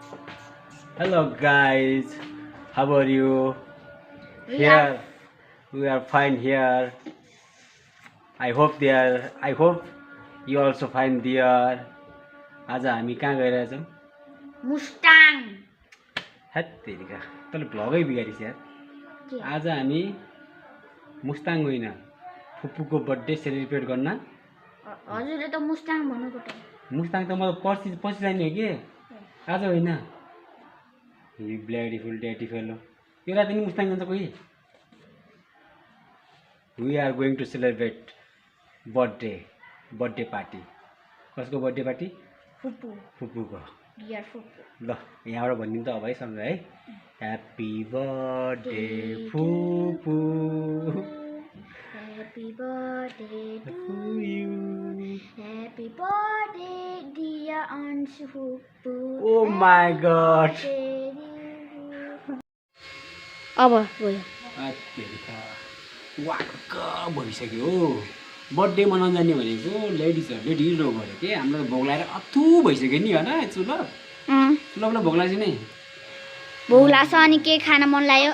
Hello guys, how are you? We are fine here. I hope you also fine there. आज हामी कहाँ गइरहेछौँ? मुस्ताङ। हत्तेरिका तँले भ्लगै बिगारिस् यार। आज हामी मुस्ताङ होइन फुपूको बर्थडे सेलिब्रेट गर्न। हजुरले त मुस्ताङ भन्नु पर्छ। मुस्ताङ त मतलब पछि जाने हो के? आज होइन। यी ब्ल्याडीफुल ड्याडी फेलो यो राति नि मुस्ताङ जान्छ कोही? We are going to celebrate birthday party. कसको बर्थडे पार्टी? फुपूको। डियर फुपू। ल यहाँबाट भनिदिनु त अब है सँग है। ह्यापी बर्थडे फुपू। Happy birthday to you. Happy birthday dear Anshu Fupu. Oh my god. अब गयो। वाक्क भइसक्यो। बर्थडे मनाउन जाने भनेको लेडिजहरूले ढिलो गर्यो के हाम्रो भोग लगाएर अथु भइसक्यो नि होइन चुलप चुलपलाई भोग लाग्छ नि भोग लाग्छ अनि के खान मन लाग्यो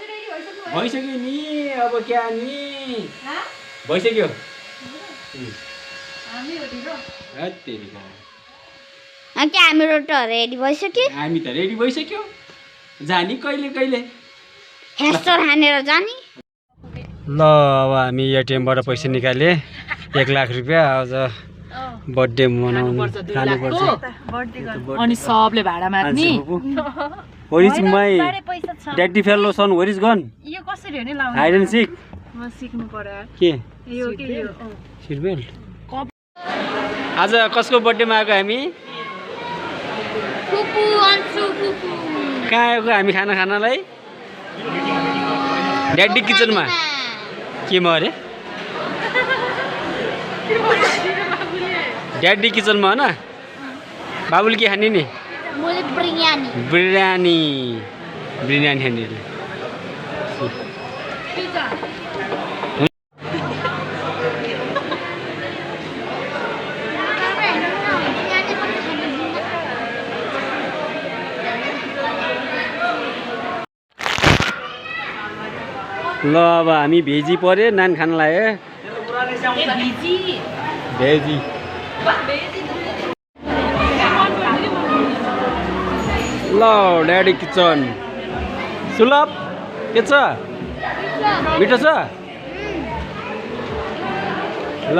भइसक्यो नि अब क्या नि भइसक्यो के हामीहरू त रेडी भइसक्यो हामी त रेडी भइसक्यो जानी कहिले कहिले हेस्टर हानेर जानी ल अब हामी एटिएमबाट पैसा निकाले 1 लाख रुपैयाँ आज बर्थडे मनाउनु खानुपर्छ अनि सबले भाडा माग्ने Where is my daddy fellow son? Where is gone? यो कसरी हो नि लाउनु Hide and seek. म सिक्नु पर्यो के यो के यो सीट बेल्ट आज कसको बर्थडेमा आएको हामी फुपू अन्सु फुपू कहाँ आएको हामी खाना खानलाई ड्याडी किचनमा के म अरे ड्याडी किचनमा हो न बाबुले के खाने नि मैले बिरयानी बिरयानी खाने ल अब हामी भेजी पर्यो नान खान लाग्यो भेजी ल ड्याडी किचन सुलभ के छ मिठो छ ल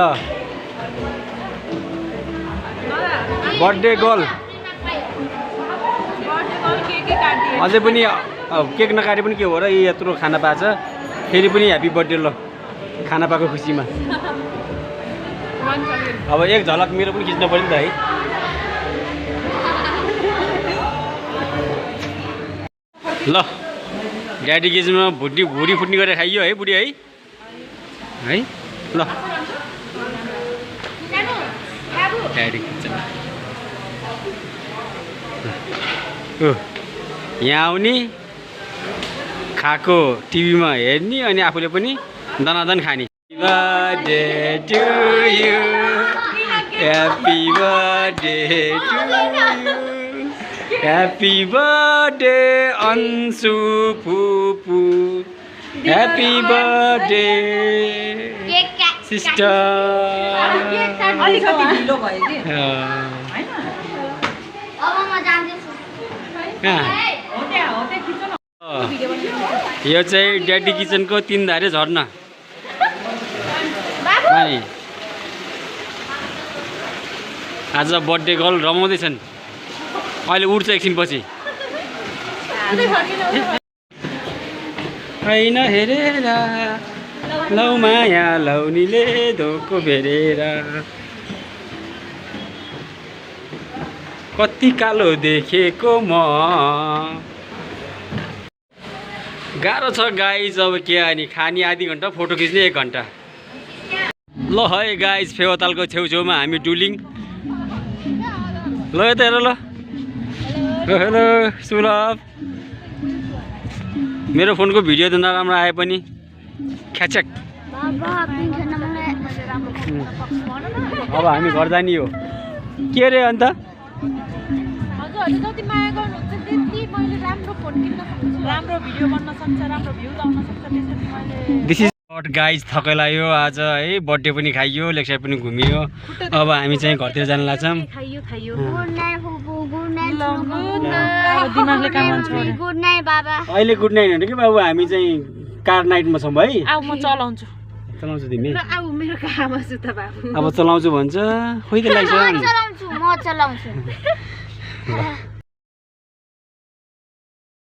बर्थडे गर्ल अझै पनि केक नकाटे पनि के हो र यत्रो खाना पाएछ फेरि पनि ह्याप्पी बर्थडे ल खाना पाएको खुसीमा अब एक झलक मेरो पनि खिच्नु पर्यो नि त है ल ड्याडी किचनमा भुडी फुट्ने गरेर खाइयो है बुढी है ल ड्याडी किचन यहाँ आउने खाएको टिभीमा हेर्ने अनि आफूले पनि दनादन खाने birthday to you happy birthday to you happy birthday Ansu फुपू ह्याप्पी बर्थडे सिस्टर अलिकति ढिलो भयो के हैन अब म जान्दैछु यो चाहिँ ड्याडी किचनको 3 धारे झर्ना आज बर्थडे गर्ल रमाउँदैछन् अहिले उड्छ एकछिनपछि होइन हेरेर लौ माया लौनीले धोको भेरेर कति कालो देखेको म गाह्रो छ गाइज अब के अनि खाने आधी घन्टा फोटो खिच्ने 1 घन्टा ल है गाइज फेवातालको छेउछेउमा हामी डुलिङ ल यता हेर ल हेलो सुलभ मेरो फोनको भिडियो त नराम्रो आए पनि ख्याचक अब हामी घर जाने हो के रे अन्त हजुरले जति माया गर्नुहुन्छ राम्रो भिडियो बन्न सक्छ, राम्रो भ्यू आउन सक्छ त्यसरी मैले दिस इज नट गाइज थकै लाग्यो आज है बर्थडे पनि खाइयो लेक साइड पनि घुमियो अब हामी चाहिँ घरतिर जान लाग्छौँ खाइयो खाइयो गुड नाइट फुपू गुड नाइट दिमागले काम गर्छ गुड नाइट बाबा अहिले गुड नाइट होइन कि बाबु हामी चाहिँ कार नाइटमा छौँ है आऊ म चलाउँछु चलाउँछु तिमी र आऊ मेरो काममा छु त बाबु अब चलाउँछु भन्छ खोइ त लाग्छ म चलाउँछु